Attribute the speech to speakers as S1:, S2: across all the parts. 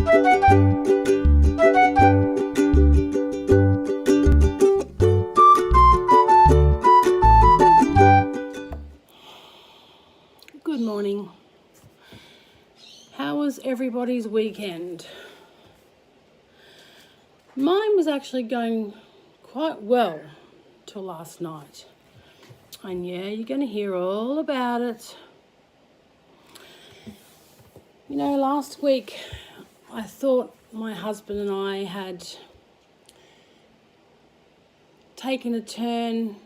S1: Good morning. How was everybody's weekend? Mine was actually going quite well till last night. And yeah, you're going to hear all about it. You know, last week I thought my husband and I had taken a turn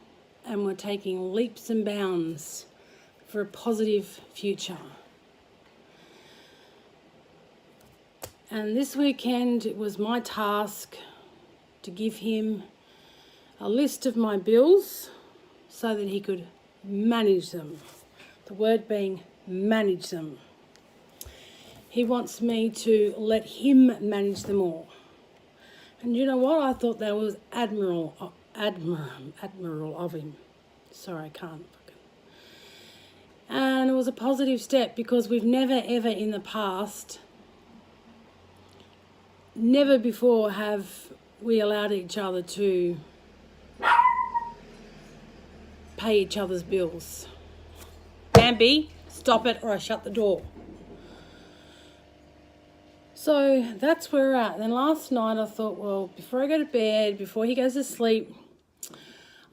S1: and were taking leaps and bounds for a positive future. And this weekend it was my task to give him a list of my bills so that he could manage them. The word being manage them. He wants me to let him manage them all. And you know what? I thought that was admirable of him. Sorry, I can't. And it was a positive step because we've never ever in the past, never before have we allowed each other to pay each other's bills. Bambi, stop it or I shut the door. So that's where we're at. Then last night I thought, well, before I go to bed, before he goes to sleep,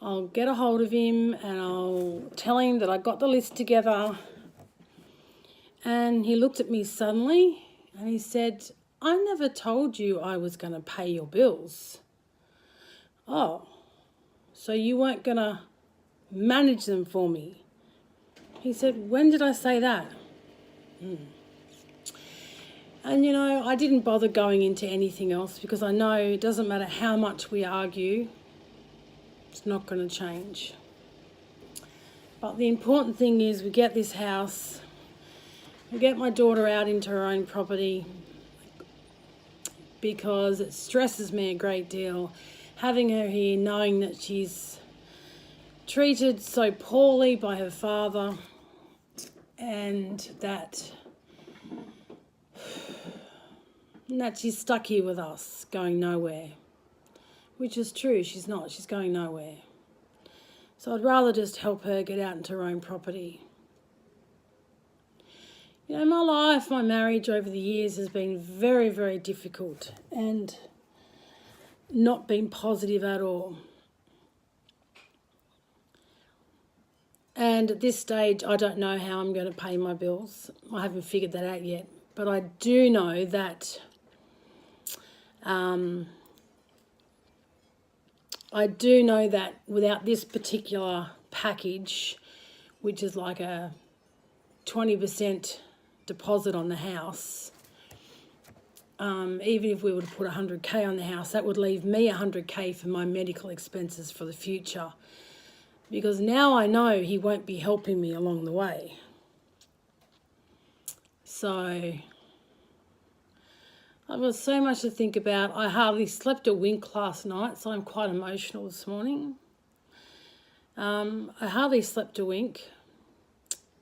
S1: I'll get a hold of him and I'll tell him that I got the list together. And he looked at me suddenly and he said, I never told you I was going to pay your bills. Oh, so you weren't going to manage them for me? He said, when did I say that? And you know, I didn't bother going into anything else because I know it doesn't matter how much we argue, it's not going to change. But the important thing is we get this house, we get my daughter out into her own property because it stresses me a great deal having her here, knowing that she's treated so poorly by her father and that she's stuck here with us, going nowhere. Which is true, she's not. She's going nowhere. So I'd rather just help her get out into her own property. You know, my life, my marriage over the years has been very, very difficult and not been positive at all. And at this stage, I don't know how I'm going to pay my bills. I haven't figured that out yet. But I do know that without this particular package, which is like a 20% deposit on the house, even if we were to put 100k on the house, that would leave me 100k for my medical expenses for the future. Because now I know he won't be helping me along the way. So I've got so much to think about. I hardly slept a wink last night, so I'm quite emotional this morning. I hardly slept a wink.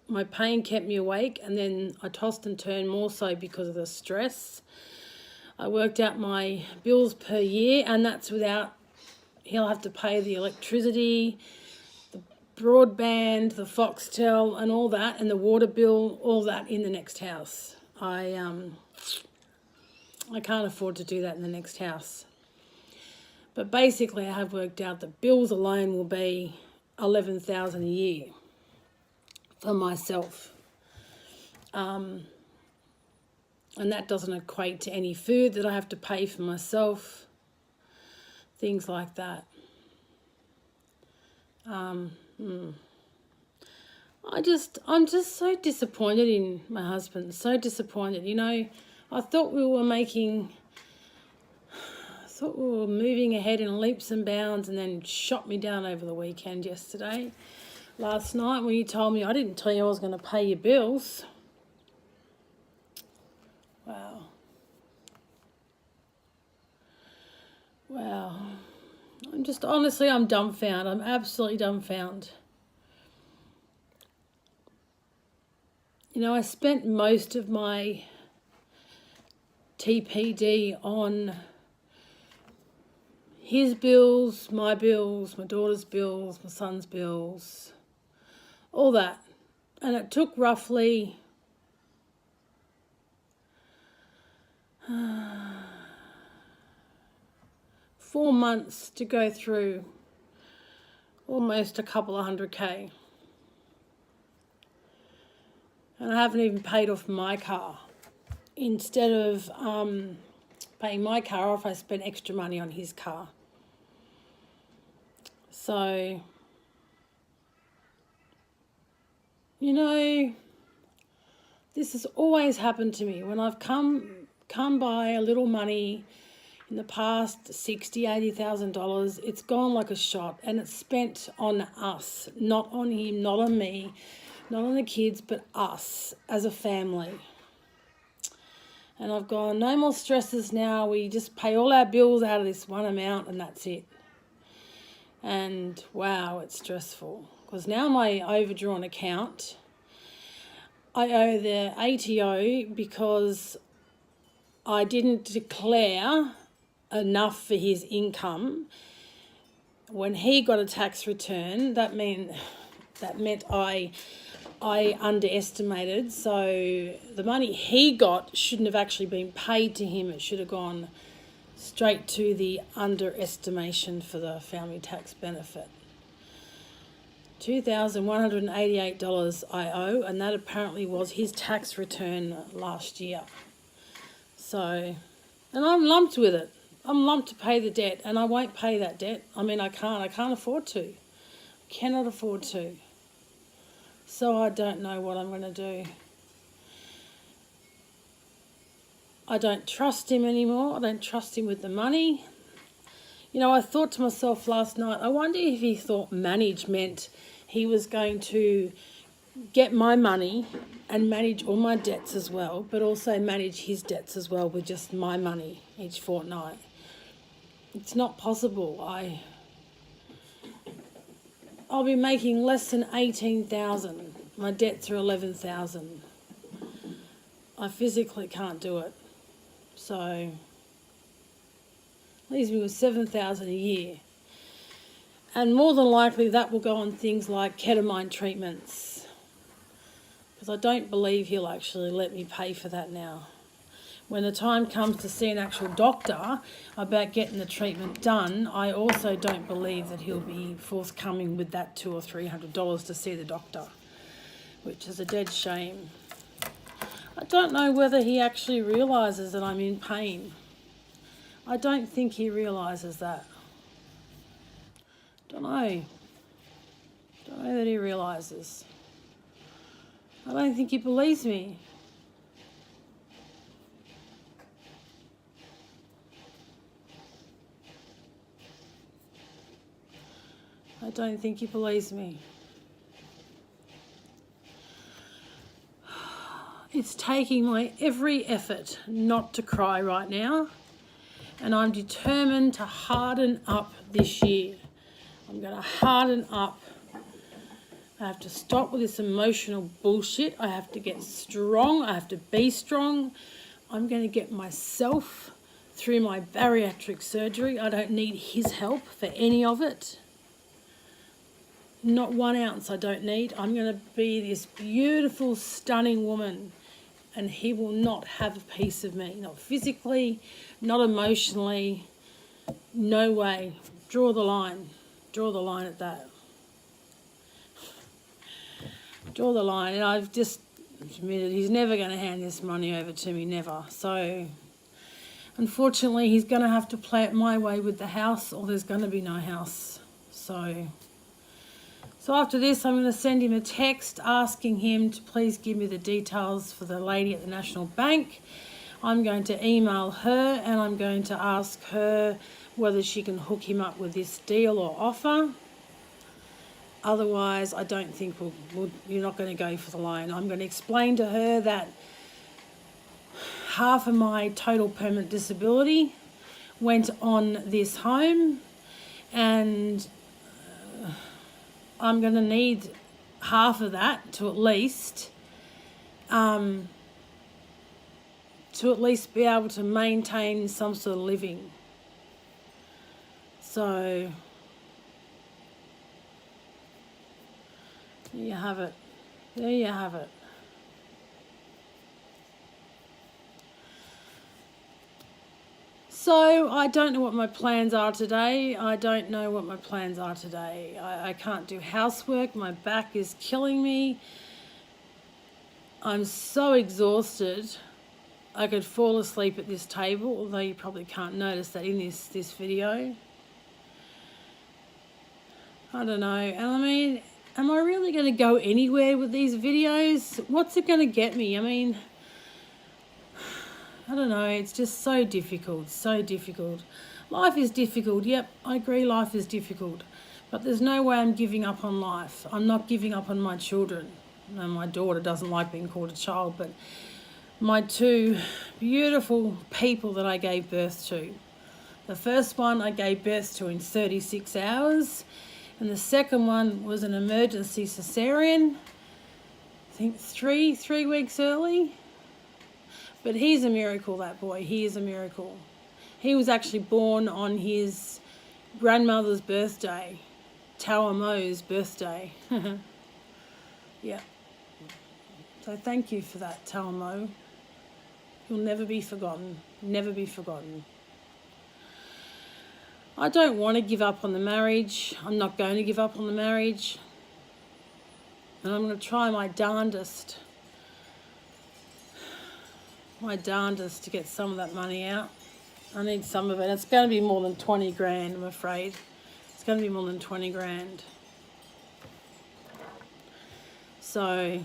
S1: My pain kept me awake, and then I tossed and turned more so because of the stress. I worked out my bills per year, and that's without, he'll have to pay the electricity, the broadband, the Foxtel and all that, and the water bill, all that in the next house. I can't afford to do that in the next house. But basically I have worked out that bills alone will be $11,000 a year for myself. And that doesn't equate to any food that I have to pay for myself, things like that. I'm just so disappointed in my husband, so disappointed. You know, I thought we were moving ahead in leaps and bounds, and then shot me down over the weekend yesterday. Last night when you told me, I didn't tell you I was going to pay your bills. Wow. I'm dumbfounded. I'm absolutely dumbfounded. You know, I spent most of my TPD on his bills, my daughter's bills, my son's bills, all that. And it took roughly 4 months to go through almost a couple of $100K. And I haven't even paid off my car. Instead of paying my car off, I spent extra money on his car. So, you know, this has always happened to me. When I've come by a little money in the past, $60,000, $80,000, it's gone like a shot, and it's spent on us, not on him, not on me, not on the kids, but us as a family. And I've gone, no more stresses now. We just pay all our bills out of this one amount and that's it. And wow, it's stressful. Because now my overdrawn account, I owe the ATO because I didn't declare enough for his income. When he got a tax return, that meant I underestimated. So the money he got shouldn't have actually been paid to him. It should have gone straight to the underestimation for the family tax benefit. $2,188 I owe, and that apparently was his tax return last year. So, and I'm lumped with it. I'm lumped to pay the debt, and I won't pay that debt. I mean, I can't afford to. Cannot afford to. So I don't know what I'm going to do. I don't trust him anymore. I don't trust him with the money. You know, I thought to myself last night, I wonder if he thought manage meant he was going to get my money and manage all my debts as well, but also manage his debts as well with just my money each fortnight. It's not possible. I'll be making less than $18,000. My debts are $11,000. I physically can't do it. So leaves me with $7,000 a year. And more than likely that will go on things like ketamine treatments. Because I don't believe he'll actually let me pay for that now. When the time comes to see an actual doctor about getting the treatment done, I also don't believe that he'll be forthcoming with that $200 or $300 to see the doctor, which is a dead shame. I don't know whether he actually realises that I'm in pain. I don't think he realises that. Don't know that he realises. I don't think he believes me. I don't think he believes me. It's taking my every effort not to cry right now, and I'm determined to harden up this year. I'm going to harden up. I have to stop with this emotional bullshit. I have to get strong. I have to be strong. I'm going to get myself through my bariatric surgery. I don't need his help for any of it. Not 1 ounce I don't need. I'm going to be this beautiful, stunning woman, and he will not have a piece of me. Not physically, not emotionally. No way. Draw the line. Draw the line at that. Draw the line. And I've just admitted he's never going to hand this money over to me, never. So, unfortunately, he's going to have to play it my way with the house, or there's going to be no house. So after this, I'm going to send him a text asking him to please give me the details for the lady at the National Bank. I'm going to email her, and I'm going to ask her whether she can hook him up with this deal or offer. Otherwise, I don't think you're not going to go for the loan. I'm going to explain to her that half of my total permanent disability went on this home, and I'm going to need half of that to at least to at least be able to maintain some sort of living. So there you have it. There you have it. So I don't know what my plans are today. I can't do housework. My back is killing me. I'm so exhausted. I could fall asleep at this table, although you probably can't notice that in this video. I don't know. And I mean, am I really going to go anywhere with these videos? What's it going to get me? I mean, I don't know. It's just so difficult, so difficult. Life is difficult. Yep, I agree life is difficult. But there's no way I'm giving up on life. I'm not giving up on my children. No, my daughter doesn't like being called a child, but my two beautiful people that I gave birth to. The first one I gave birth to in 36 hours, and the second one was an emergency cesarean, I think three weeks early. But he's a miracle, that boy. He is a miracle. He was actually born on his grandmother's birthday, Tawamo's birthday. Yeah. So thank you for that, Tawamo. You'll never be forgotten. Never be forgotten. I don't want to give up on the marriage. I'm not going to give up on the marriage. And I'm going to try my darndest to get some of that money out. I need some of it. It's going to be more than 20 grand, I'm afraid. It's going to be more than 20 grand. So,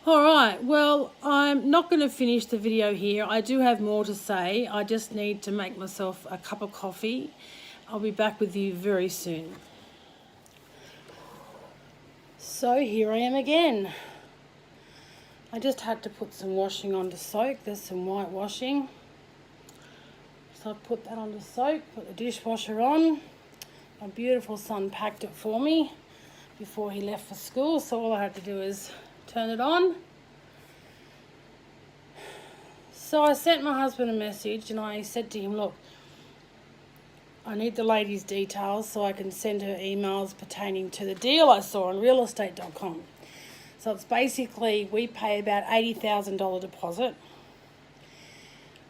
S1: all right, well, I'm not going to finish the video here. I do have more to say. I just need to make myself a cup of coffee. I'll be back with you very soon. So here I am again. I just had to put some washing on to soak. There's some white washing. So I put that on to soak, put the dishwasher on. My beautiful son packed it for me before he left for school, so all I had to do is turn it on. So I sent my husband a message and I said to him, look, I need the lady's details so I can send her emails pertaining to the deal I saw on realestate.com. So it's basically, we pay about $80,000 deposit.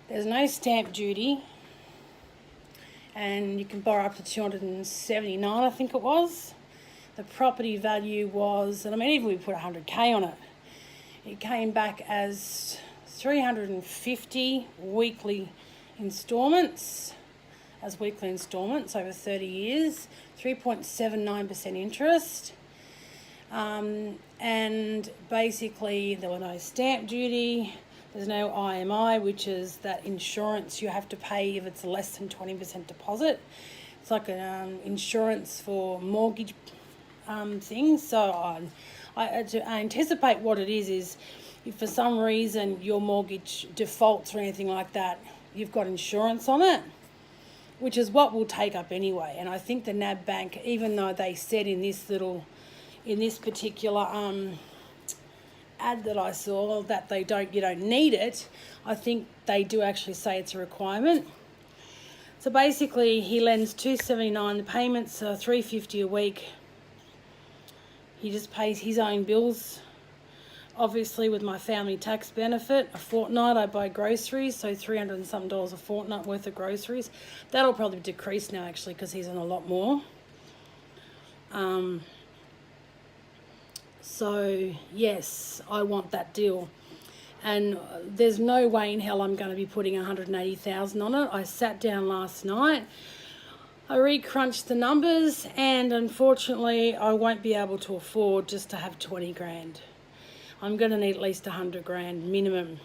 S1: There's no stamp duty. And you can borrow up to $279, I think it was. The property value was, and I mean, even we put 100K on it, it came back as 350 weekly installments, over 30 years, 3.79% interest. And basically there were no stamp duty, there's no IMI, which is that insurance you have to pay if it's less than 20% deposit. It's like an insurance for mortgage things. So I anticipate what it is if for some reason your mortgage defaults or anything like that, you've got insurance on it, which is what we'll take up anyway. And I think the NAB Bank, even though they said in this particular ad that I saw that you don't need it, I think they do actually say it's a requirement. So basically he lends $279, the payments are $350 a week. He just pays his own bills. Obviously with my family tax benefit, a fortnight I buy groceries, so $300 and something a fortnight worth of groceries. That'll probably decrease now actually because he's on a lot more. So yes, I want that deal. And there's no way in hell I'm going to be putting $180,000 on it. I sat down last night, I re-crunched the numbers, and unfortunately I won't be able to afford just to have 20 grand. I'm going to need at least 100 grand minimum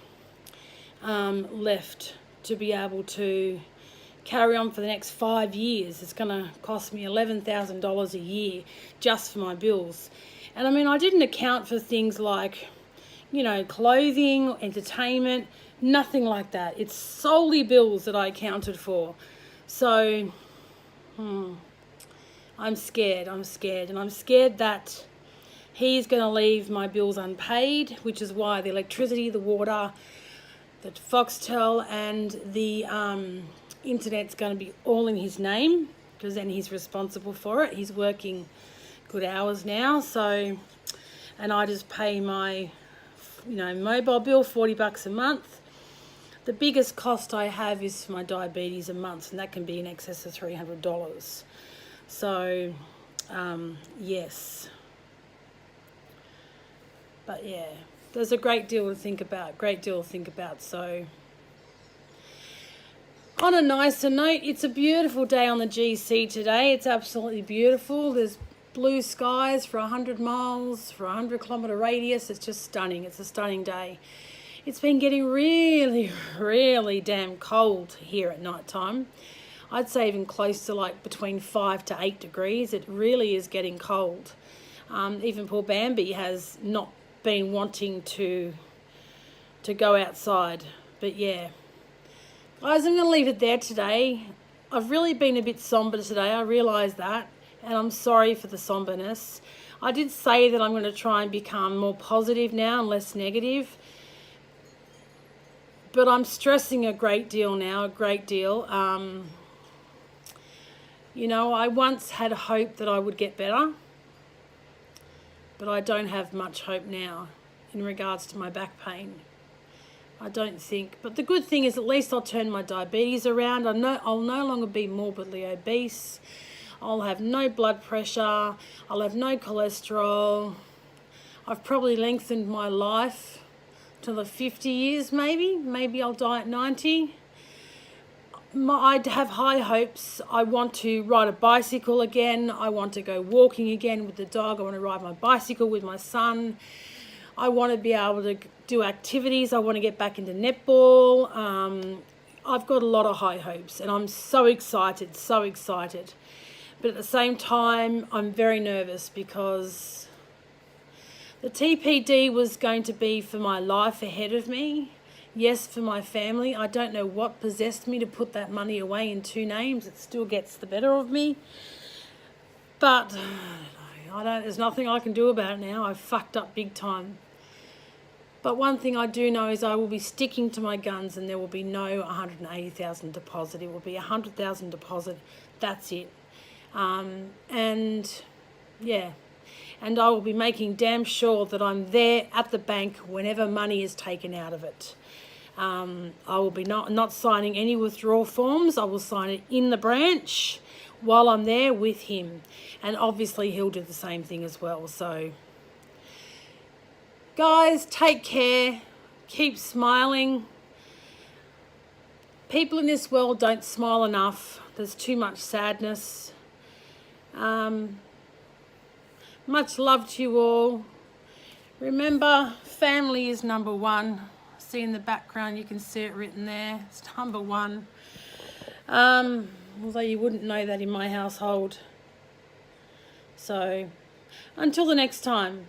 S1: left to be able to carry on for the next 5 years. It's going to cost me $11,000 a year just for my bills. And I mean, I didn't account for things like, you know, clothing, entertainment, nothing like that. It's solely bills that I accounted for. So, I'm scared. And I'm scared that He's going to leave my bills unpaid, which is why the electricity, the water, the Foxtel and the internet's going to be all in his name, because then he's responsible for it. He's working good hours now, so, and I just pay my, mobile bill, $40 a month. The biggest cost I have is for my diabetes a month, and that can be in excess of $300. So, yes. But yeah, there's a great deal to think about, So, on a nicer note, it's a beautiful day on the GC today. It's absolutely beautiful. There's blue skies for 100 miles, for a 100-kilometre radius. It's just stunning. It's a stunning day. It's been getting really, really damn cold here at night time. I'd say even close to like between 5 to 8 degrees. It really is getting cold. Even poor Bambi has not been wanting to go outside. But yeah. Guys, I'm going to leave it there today. I've really been a bit somber today. I realise that. And I'm sorry for the somberness. I did say that I'm going to try and become more positive now and less negative. But I'm stressing a great deal now, a great deal. I once had hope that I would get better. But I don't have much hope now in regards to my back pain. I don't think. But the good thing is at least I'll turn my diabetes around. I'll no longer be morbidly obese. I'll have no blood pressure. I'll have no cholesterol. I've probably lengthened my life to the 50 years maybe. Maybe I'll die at 90. I have high hopes. I want to ride a bicycle again. I want to go walking again with the dog. I want to ride my bicycle with my son. I want to be able to do activities. I want to get back into netball. I've got a lot of high hopes and I'm so excited, so excited. But at the same time, I'm very nervous because the TPD was going to be for my life ahead of me. Yes, for my family. I don't know what possessed me to put that money away in 2 names. It still gets the better of me. But there's nothing I can do about it now. I've fucked up big time. But one thing I do know is I will be sticking to my guns and there will be no 180,000 deposit. It will be 100,000 deposit. That's it. And yeah. And I will be making damn sure that I'm there at the bank whenever money is taken out of it. I will be not signing any withdrawal forms. I will sign it in the branch while I'm there with him. And obviously he'll do the same thing as well. So, guys, take care. Keep smiling. People in this world don't smile enough. There's too much sadness. Much love to you all. Remember, family is number one. See in the background, you can see it written there. It's number one. Although you wouldn't know that in my household. So, until the next time,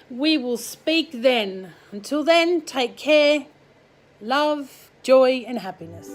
S1: we will speak then. Until then, take care, love, joy, and happiness.